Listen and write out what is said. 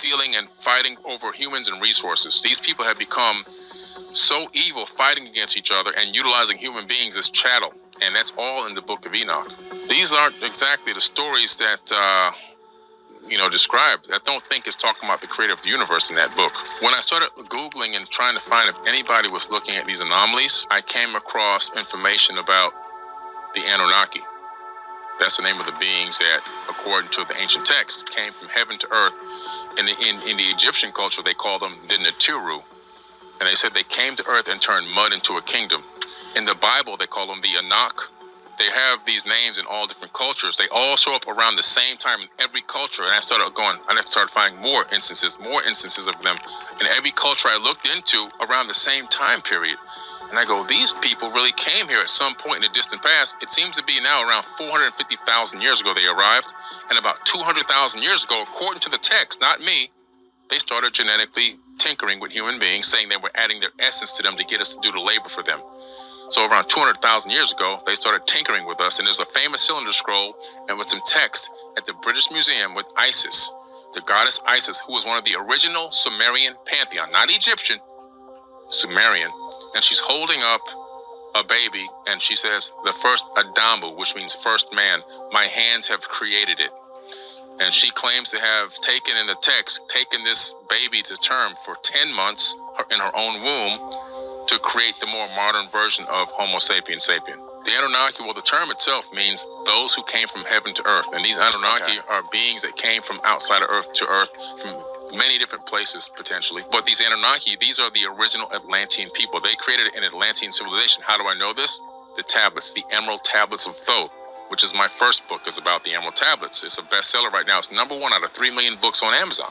stealing and fighting over humans and resources. These people have become so evil, fighting against each other and utilizing human beings as chattel. And that's all in the book of Enoch. These aren't exactly the stories that, described. I don't think it's talking about the creator of the universe in that book. When I started Googling and trying to find if anybody was looking at these anomalies, I came across information about the Anunnaki. That's the name of the beings that, according to the ancient texts, came from heaven to earth. In the Egyptian culture, they call them the Natiru. And they said they came to earth and turned mud into a kingdom. In the Bible, they call them the Anak. They have these names in all different cultures. They all show up around the same time in every culture. And I started finding more instances of them in every culture I looked into around the same time period. And I go, these people really came here at some point in the distant past. It seems to be now around 450,000 years ago they arrived. And about 200,000 years ago, according to the text, not me, they started genetically tinkering with human beings, saying they were adding their essence to them to get us to do the labor for them. So around 200,000 years ago, they started tinkering with us. And there's a famous cylinder scroll and with some text at the British Museum with Isis, the goddess Isis, who was one of the original Sumerian pantheon, not Egyptian, Sumerian. And she's holding up a baby and she says, the first Adamu, which means first man, my hands have created it. And she claims to have taken this baby to term for 10 months in her own womb to create the more modern version of Homo sapiens sapien. The Anunnaki, well, the term itself means those who came from heaven to earth. And these Anunnaki are beings that came from outside of earth to earth, from many different places, potentially. But these Anunnaki, these are the original Atlantean people. They created an Atlantean civilization. How do I know this? The tablets, the Emerald Tablets of Thoth, which is my first book, is about the Emerald Tablets. It's a bestseller right now. It's #1 out of 3 million books on Amazon.